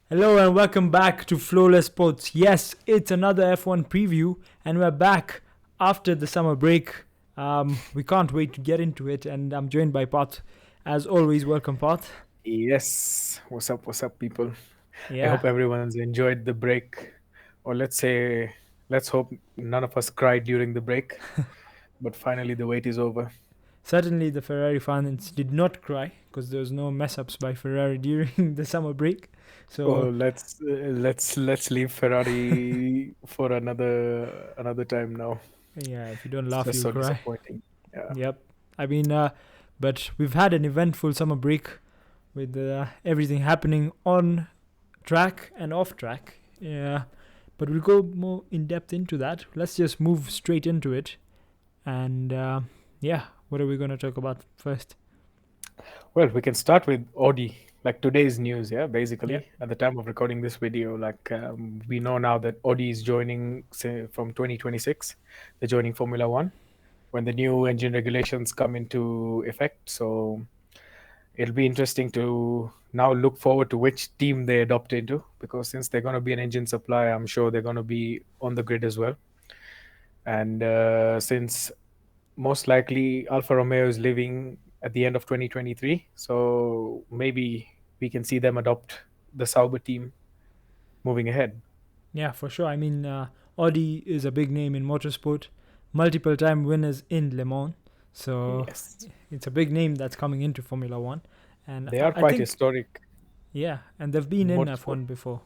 Hello and welcome back to Flowless Sports. Yes, it's another F1 preview, and we're back after the summer break. We can't wait to get into it, and I'm joined by Pat. As always, welcome, Pat. Yes. What's up, people? I Yeah, hope everyone's enjoyed the break. Or let's hope none of us cried during the break. But finally, the wait is over. certainly the Ferrari fans did not cry because there was no mess ups by Ferrari during the summer break. So, Oh, let's leave Ferrari for another time now. yeah, if you don't It's laugh, just you'll so cry. disappointing. Yeah. Yep. I mean, but we've had an eventful summer break with everything happening on track and off track. Yeah, but we'll go more in depth into that. Let's just move straight into it. And yeah, what are we going to talk about first? Well, we can start with Audi, like today's news. Yeah, Yeah, basically at the time of recording this video, we know now that Audi is joining, say, from 2026. They're joining Formula One when the new engine regulations come into effect. So it'll be interesting to now look forward to which team they adopt into, because since they're going to be an engine supplier, I'm sure they're going to be on the grid as well. And since most likely Alfa Romeo is leaving at the end of 2023, so maybe we can see them adopt the Sauber team moving ahead. yeah, for sure. I mean, Audi is a big name in motorsport, multiple time winners in Le Mans. So Yes, it's a big name that's coming into Formula One. And they I are I quite think, historic yeah, and they've been in in motorsport. F1 before.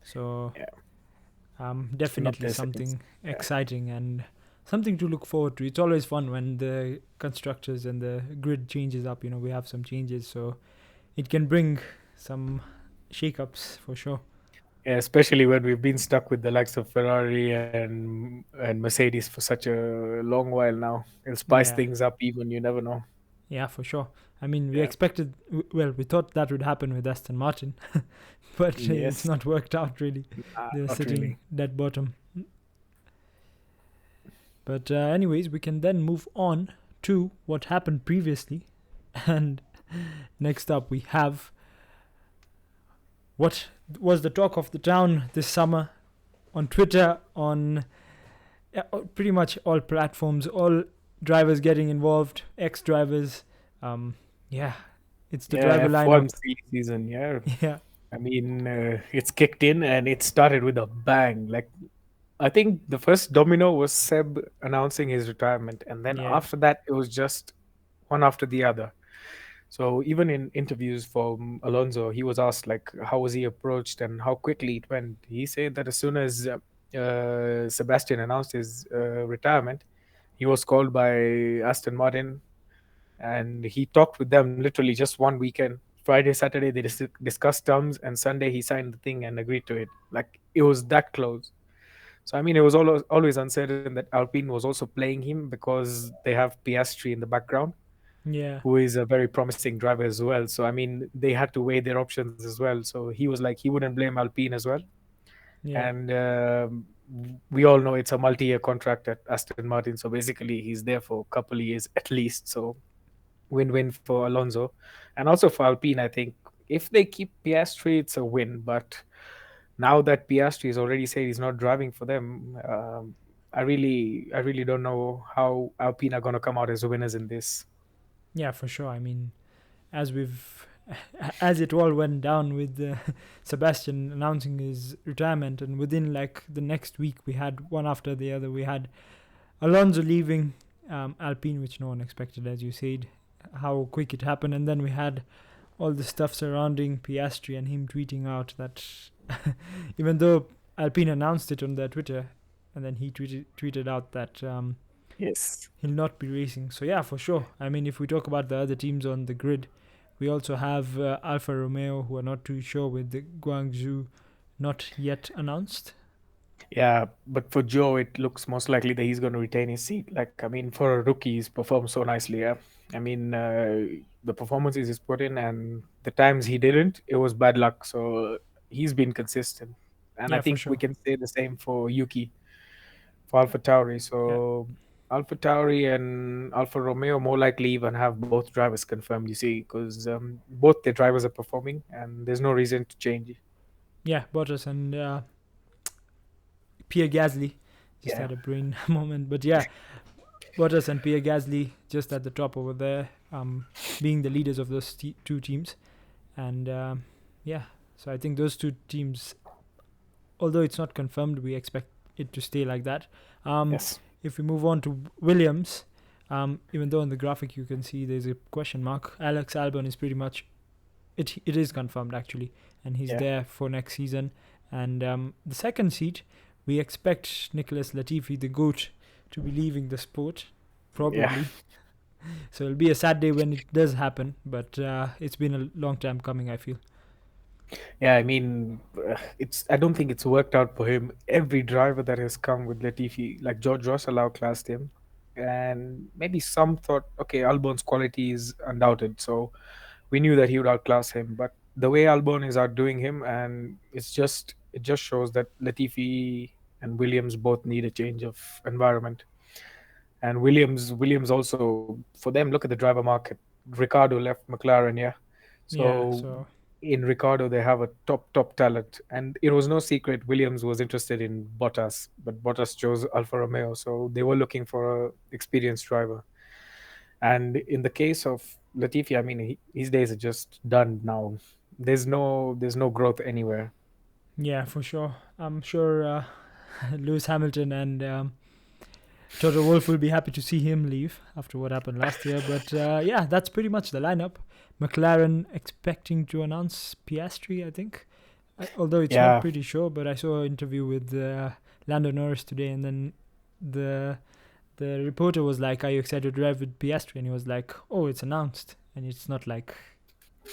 So Yeah, it's not definitely their second. something Yeah. exciting and something to look forward to. It's always fun when the constructors and the grid changes up. We have some changes, so it can bring some shakeups for sure. Yeah, especially when we've been stuck with the likes of Ferrari and Mercedes for such a long while now. It'll spice Yeah, things up even. You never know. yeah, for sure. I mean, we Yeah. expected, well, we thought that would happen with Aston Martin, but it's Yes. not worked out really. They're Not sitting really. dead bottom. But, anyways, we can then move on to what happened previously. And next up, we have what was the talk of the town this summer on Twitter, on pretty much all platforms, all drivers getting involved, ex drivers. Yeah, it's the Yeah, driver F1 lineup. silly season. Yeah. Yeah, I mean, it's kicked in and it started with a bang. Like, I think the first domino was Seb announcing his retirement. And then yeah, after that, it was just one after the other. So even in interviews from Alonso, he was asked like how was he approached and how quickly it went. He said that as soon as Sebastian announced his retirement, he was called by Aston Martin and he talked with them literally just one weekend. Friday, Saturday they discussed terms, and Sunday he signed the thing and agreed to it. Like it was that close. So I mean, it was always uncertain that Alpine was also playing him because they have Piastri in the background, yeah, who is a very promising driver as well. So I mean, they had to weigh their options as well. So he was like he wouldn't blame Alpine as well. yeah, And we all know it's a multi-year contract at Aston Martin. So basically, he's there for a couple of years at least. So win-win for Alonso, and also for Alpine. I think if they keep Piastri, it's a win. But now that Piastri has already said he's not driving for them, I really don't know how Alpine are going to come out as winners in this. yeah, for sure. I mean, as we've as it all went down with Sebastian announcing his retirement, and within like the next week, we had one after the other. We had Alonso leaving Alpine, which no one expected, as you said, how quick it happened, and then we had all the stuff surrounding Piastri and him tweeting out that even though Alpine announced it on their Twitter, and then he tweeted out that Yes. he'll not be racing. So yeah, for sure. I mean, if we talk about the other teams on the grid, we also have Alfa Romeo, who are not too sure with the Guangzhou not yet announced. Yeah, but for Joe, it looks most likely that he's going to retain his seat. Like, I mean, for a rookie, he's performed so nicely. Yeah, I mean, the performances he's put in and the times he didn't, it was bad luck. So he's been consistent, and I Yeah, for think we sure. can say the same for Yuki for Alpha Tauri. Yeah, So Alpha Tauri and Alfa Romeo more likely even have both drivers confirmed. You see, because both the drivers are performing, and there's no reason to change. Yeah, Bottas and Pierre Gasly just Yeah. had a brain moment, but yeah, Bottas and Pierre Gasly just at the top over there, being the leaders of those two teams, and yeah, so I think those two teams, although it's not confirmed, we expect it to stay like that. Um, Yes. if we move on to Williams, even though on the graphic you can see there's a question mark, Alex Albon is pretty much it. It is confirmed actually, and he's Yeah. there for next season. And the second seat, we expect Nicholas Latifi, the goat, to be leaving the sport, Yeah. probably. So it'll be a sad day when it does happen, but it's been a long time coming, I feel. Yeah, I mean, it's. I don't think it's worked out for him. Every driver that has come with Latifi, like George Russell, outclassed him, and maybe some thought, okay, Albon's quality is undoubted, so we knew that he would outclass him. But the way Albon is outdoing him, and it just shows that Latifi and Williams both need a change of environment. And Williams also, for them, look at the driver market. Ricardo left McLaren, yeah. Yeah, So so in Ricardo they have a top talent, and it was no secret Williams was interested in Bottas, but Bottas chose Alfa Romeo, so they were looking for a experienced driver. And in the case of Latifi, I mean, his days are just done now. There's no growth anywhere. yeah, for sure. I'm sure Lewis Hamilton and Toto Wolff will be happy to see him leave after what happened last year. But yeah, that's pretty much the lineup. McLaren expecting to announce Piastri, I think. Although it's not Yeah, pretty sure, but I saw an interview with Lando Norris today, and then the the reporter was like, "Are you excited to drive with Piastri?" And he was like, "Oh, it's announced," and it's not like,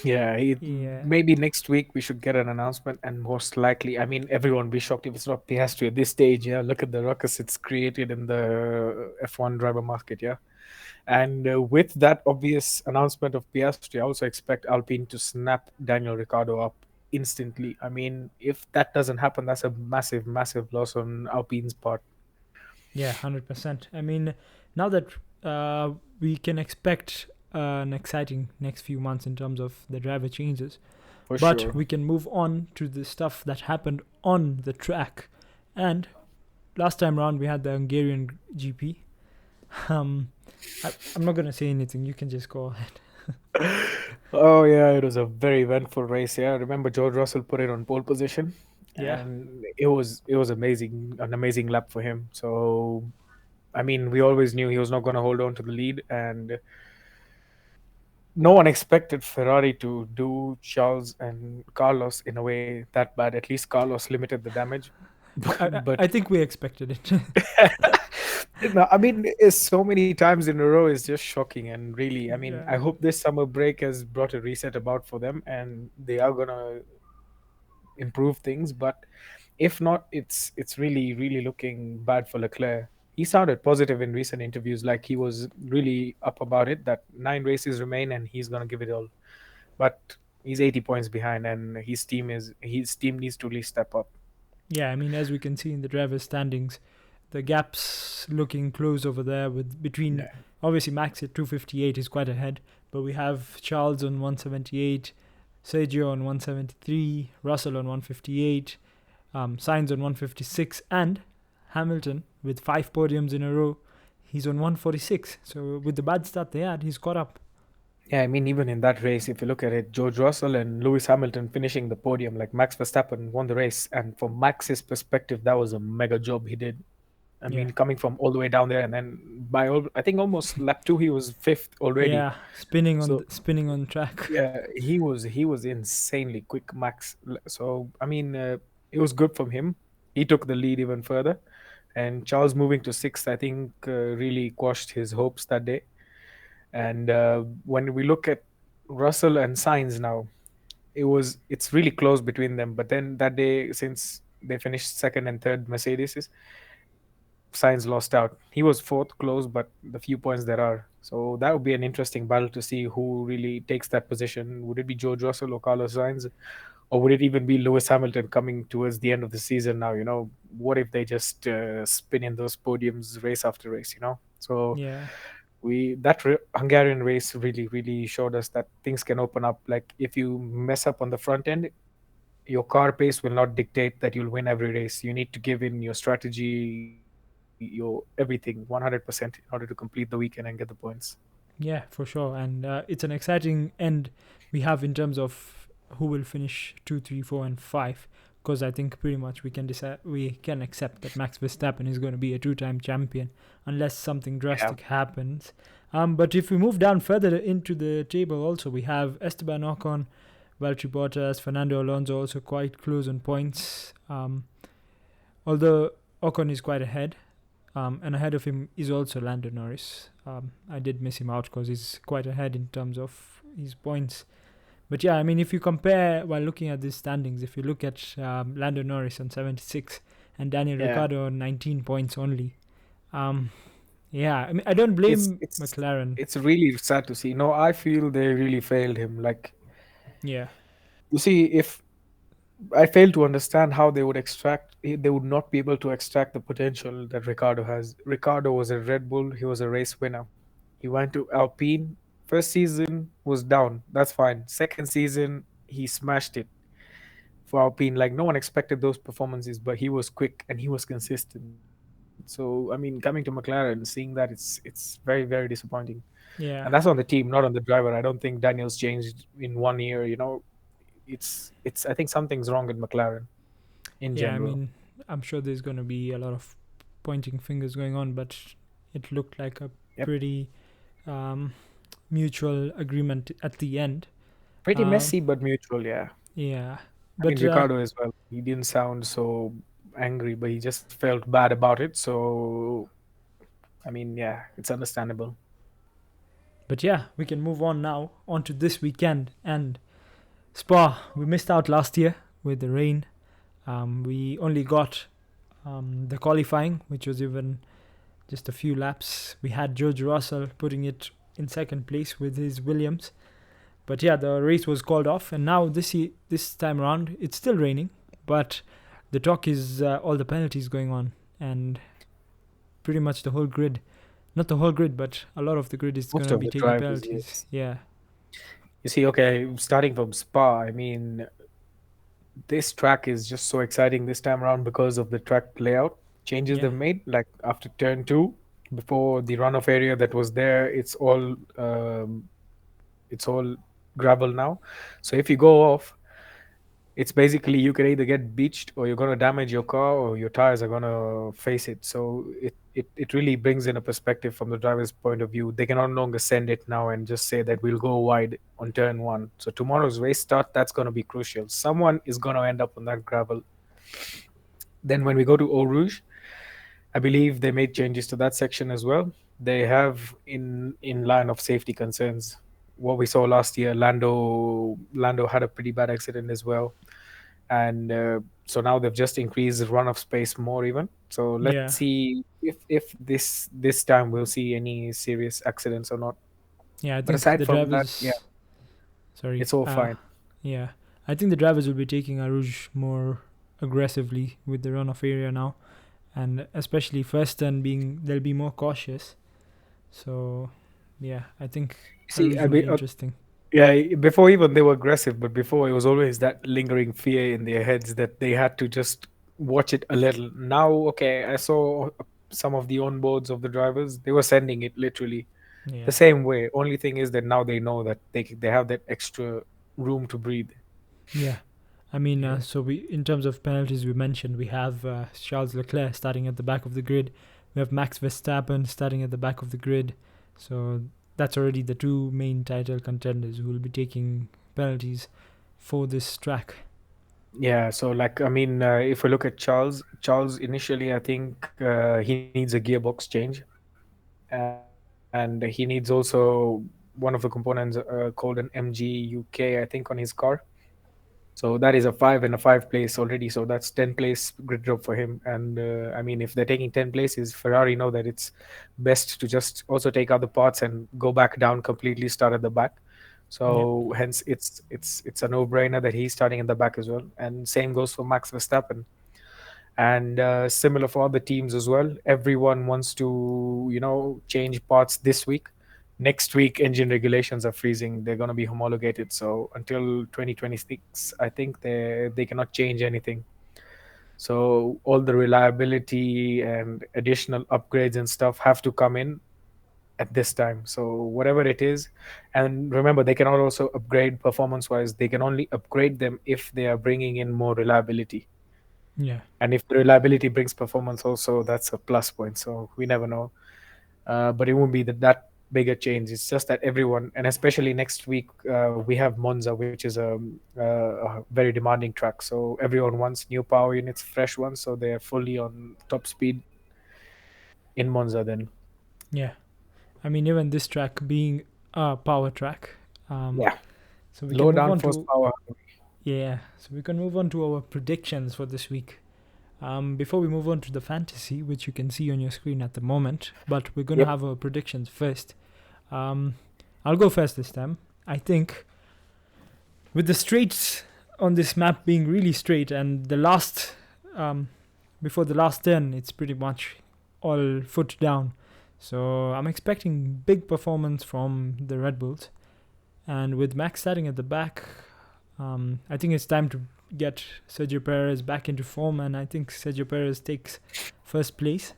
yeah. yeah, Maybe next week we should get an announcement, and most likely, I mean, everyone will be shocked if it's not Piastri at this stage. Yeah, look at the ruckus it's created in the F1 driver market. Yeah. And with that obvious announcement of Piastri, I also expect Alpine to snap Daniel Ricciardo up instantly. I mean, if that doesn't happen, that's a massive loss on Alpine's part. yeah, 100%. I mean, now that we can expect an exciting next few months in terms of the driver changes, For but sure. we can move on to the stuff that happened on the track. And last time round, we had the Hungarian GP. Um, I'm not gonna say anything. You can just go ahead. Oh yeah, it was a very eventful race. Yeah, I remember George Russell put it on pole position, Yeah, and it was amazing, an amazing lap for him. So I mean, we always knew he was not going to hold on to the lead, and no one expected Ferrari to do Charles and Carlos in a way that bad. At least Carlos limited the damage. But I think we expected it. no, I mean, it's so many times in a row is just shocking. And really, I mean, I Yeah, hope this summer break has brought a reset about for them, and they are gonna improve things. But if not, it's really looking bad for Leclerc. He sounded positive in recent interviews, like he was really up about it. That 9 races remain, and he's gonna give it all. But he's 80 points behind, and his team needs to really step up. yeah. I mean, as we can see in the drivers' standings, the gaps looking close over there with between Yeah. obviously Max at 258 is quite ahead, but we have Charles on 178, Sergio on 173, Russell on 158, Sainz on 156, and Hamilton with 5 podiums in a row. He's on 146. So with the bad start they had, he's caught up. Yeah, I mean, even in that race, if you look at it, George Russell and Lewis Hamilton finishing the podium, like Max Verstappen won the race. And from Max's perspective, that was a mega job he did. I mean, Yeah, coming from all the way down there, and then I think almost lap two, he was fifth already. yeah, spinning on So spinning on track. yeah, he was insanely quick, Max. So I mean, it was good from him. He took the lead even further, and Charles moving to sixth, I think, really quashed his hopes that day. And when we look at Russell and Sainz now, it's really close between them. But then that day, since they finished second and third Mercedes, Sainz lost out. He was fourth, close, but the few points there are. So that would be an interesting battle to see who really takes that position. Would it be George Russell or Carlos Sainz, or would it even be Lewis Hamilton coming towards the end of the season now? What if they just spin in those podiums race after race? So Yeah. Hungarian race really showed us that things can open up. Like if you mess up on the front end, your car pace will not dictate that you'll win every race. You need to give in your strategy, your everything 100% in order to complete the weekend and get the points. Yeah, for sure. And it's an exciting end we have in terms of who will finish 2, 3, 4, and 5. Because I think pretty much we can accept that Max Verstappen is going to be a two-time champion unless something Yeah, drastic happens. But if we move down further into the table, also we have Esteban Ocon, Valtteri Bottas, Fernando Alonso also quite close on points. Although Ocon is quite ahead, and ahead of him is also Lando Norris. I did miss him out because he's quite ahead in terms of his points. But yeah, I mean, if you compare while looking at these standings, if you look at Lando Norris on 76 and Daniel yeah. Ricciardo on 19 points only, um, yeah, I mean, I don't It's blame it's McLaren. it's really sad to see. No, I feel they really failed him. Like Yeah, you see, if I fail to understand how they would not be able to extract the potential that Ricardo has. Ricardo was a Red Bull, he was a race winner. He went to Alpine. First season was down. That's fine. Second season, he smashed it for Alpine. Like no one expected those performances, but he was quick and he was consistent. So I mean, coming to McLaren, seeing that it's very disappointing. And that's yeah, on the team, not on the driver. I don't think Daniel's changed in 1 year. It's I think something's wrong with McLaren in yeah. I general. mean, I'm sure there's going to be a lot of pointing fingers going on, but it looked like a Yep. pretty um, mutual agreement at the end. Pretty Um, messy but mutual, yeah. yeah, I mean but Ricardo as well. He didn't sound so angry, but he just felt bad about it. So I mean, yeah, it's understandable. yeah, we can move on now onto this weekend and Spa. We missed out last year with the rain. We only got the qualifying, which was even just a few laps. We had George Russell putting it in second place with his Williams. But yeah, the race was called off, and now this time around it's still raining, but the talk is all the penalties going on, and pretty much the whole grid, not the whole grid, but a lot of the grid is Most gonna of be the taking drivers, penalties. yes. Yeah, You see, okay, starting from Spa, I mean, this track is just so exciting this time around because of the track layout changes yeah, they've made. Like after turn two, before the runoff area that was there, it's all gravel now. So if you go off, it's basically you can either get beached or you're going to damage your car or your tires are going to face it. So it really brings in a perspective from the driver's point of view. They can no longer send it now and just say that we'll go wide on turn one. So tomorrow's race start, that's going to be crucial. Someone is going to end up on that gravel. Then when we go to Eau Rouge, I believe they made changes to that section as well. They have in line of safety concerns. What we saw last year, Lando had a pretty bad accident as well, and so now they've just increased the run of space more even. So let's yeah, see if this time we'll see any serious accidents or not. yeah. I But think aside the from that, yeah, drivers. Sorry. it's all fine. Yeah, I think the drivers will be taking Aruj more aggressively with the runoff area now, and especially first turn being they'll be more cautious. So, yeah, I think See, Aruj I will mean, be interesting. yeah, before even they were aggressive, but before it was always that lingering fear in their heads that they had to just watch it a little. Now, okay, I saw some of the onboards of the drivers, they were sending it literally the Yeah, same way. Only thing is that now they know that they have that extra room to breathe. yeah. I mean, Yeah. so we in terms of penalties, we mentioned we have Charles Leclerc starting at the back of the grid. We have Max Verstappen starting at the back of the grid. So that's already the two main title contenders who will be taking penalties for this track. Yeah, so like I mean, if we look at Charles initially, I think he needs a gearbox change, and he needs also one of the components called an MG UK, I think, on his car. So that is a five and a five place already. So that's 10 place grid drop for him. And I mean, if they're taking 10 places, Ferrari know that it's best to just also take out the parts and go back down completely, start at the back. Yeah, So hence, it's a no brainer that he's starting in the back as well. And same goes for Max Verstappen. And similar for other teams as well. Everyone wants to, change parts this week. Next week, engine regulations are freezing. They're going to be homologated. So until 2026, I think they cannot change anything. So all the reliability and additional upgrades and stuff have to come in at this time. So whatever it is, and remember, they cannot also upgrade performance wise. They can only upgrade them if they are bringing in more reliability. Yeah. And if the reliability brings performance also, that's a plus point. So we never know. But it won't be that big a change. It's just that everyone, and especially next week, we have Monza, which is a very demanding track. So everyone wants new power units, fresh ones, so they're fully on top speed in Monza then. Yeah. I mean, even this track being a power track, um, Yeah. so we can Low move on downforce to power. yeah. So we can move on to our predictions for this week. Before we move on to the fantasy, which you can see on your screen at the moment, but we're gonna Yep. have our predictions first. Um, I'll go first this time. I think with the straights on this map being really straight and the last before the last turn, it's pretty much all foot down. So I'm expecting big performance from the Red Bulls. And with Max starting at the back, I think it's time to get Sergio Perez back into form, and I think Sergio Perez takes first place.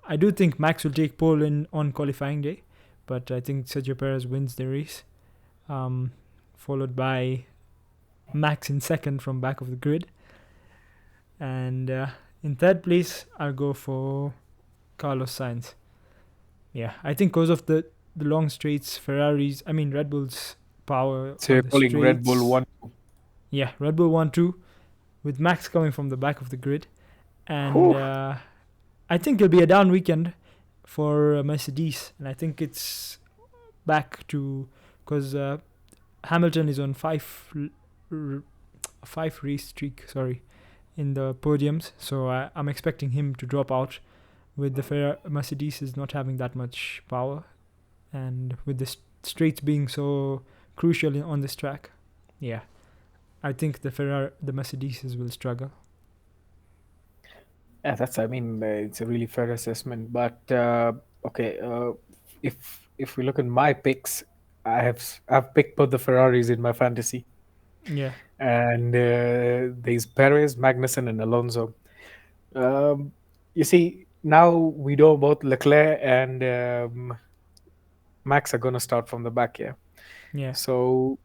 I do think Max will take pole on qualifying day, but I think Sergio Perez wins the race, followed by Max in second from back of the grid. And in third place, I'll go for Carlos Sainz. Yeah, I think because of the long straights, Red Bull's power So on you're the calling Red Bull straights. one. Yeah, Red Bull 1-2 with Max coming from the back of the grid. And Whew. I think it'll be a down weekend for Mercedes. And I think it's back to because Hamilton is on five race streak, in the podiums. So I'm expecting him to drop out with the Mercedes is not having that much power. And with the straights being so crucial on this track. Yeah. I think the Mercedes will struggle. Yeah, it's a really fair assessment. But okay, if we look at my picks, I've picked both the Ferraris in my fantasy, Yeah, and there's Perez, Magnussen, and Alonso. Um, you see, now we know both Leclerc and Max are going to start from the back here. yeah, So,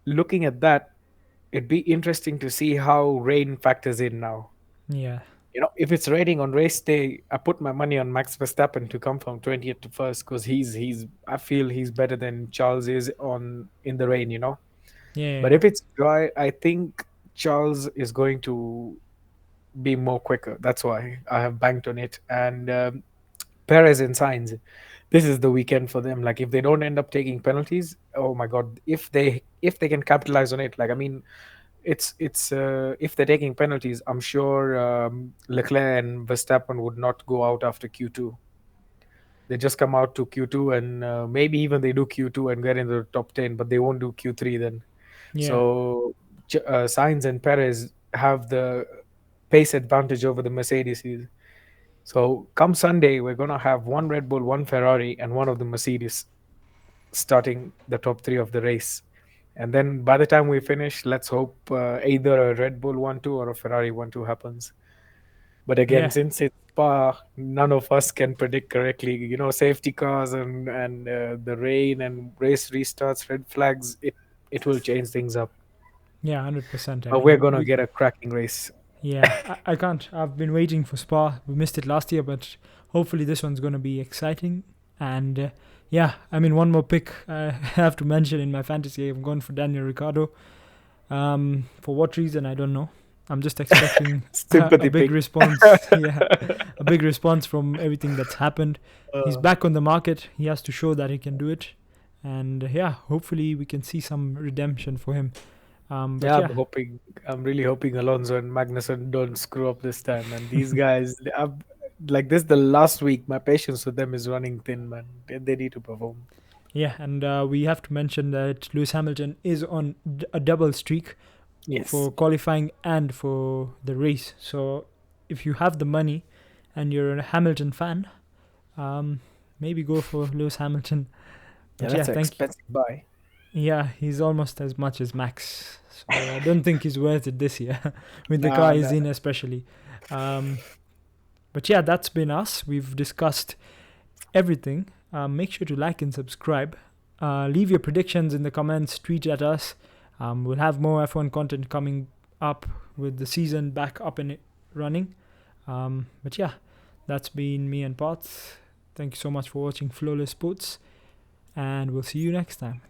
looking at that, it'd be interesting to see how rain factors in now. yeah, If it's raining on race day, I put my money on Max Verstappen to come from 20th to first because he's I feel he's better than Charles is on in the rain. yeah, But if it's dry, I think Charles is going to be more quicker. That's why I have banked on it. And Perez and Sainz, this is the weekend for them. Like if they don't end up taking penalties, oh my god! If they can capitalize on it, like it's if they're taking penalties, I'm sure Leclerc and Verstappen would not go out after Q2. They just come out to Q2 and maybe even they do Q2 and get into the top 10, but they won't do Q3 then. yeah, So Sainz and Perez have the pace advantage over the Mercedes. So come Sunday, we're gonna have one Red Bull, one Ferrari, and one of the Mercedes starting the top three of the race. And then by the time we finish, let's hope either a Red Bull 1-2 or a Ferrari 1-2 happens. But again, yeah, since it's Spa, none of us can predict correctly. Safety cars and the rain and race restarts, red flags. It will change things up. yeah, 100%. I But we're mean, gonna get a cracking race. yeah, I can't. I've been waiting for Spa. We missed it last year, but hopefully this one's gonna be exciting. And yeah, I mean, one more pick I have to mention in my fantasy. I'm going for Daniel Ricciardo. For what reason I don't know. I'm just expecting a Sympathy big pick. response. Yeah, a big response from everything that's happened. He's Uh, back on the market. He has to show that he can do it, and yeah, hopefully we can see some redemption for him. But yeah, yeah, I'm really hoping Alonso and Magnussen don't screw up this time. And these guys, like this, the last week, my patience with them is running thin, man. They need to perform. yeah, and we have to mention that Lewis Hamilton is on a double streak Yes. for qualifying and for the race. So if you have the money and you're a Hamilton fan, maybe go for Lewis Hamilton. Yeah, But yeah, that's an thank you. expensive buy. Yeah, he's almost as much as Max, so I don't think he's worth it this year with the car Nah, he's nah. in, especially. Um, but yeah, that's been us. We've discussed everything. Make sure to like and subscribe. Leave your predictions in the comments. Tweet at us. We'll have more F1 content coming up with the season back up and running. But yeah, that's been me and Parth. Thank you so much for watching Flowless Sports, and we'll see you next time.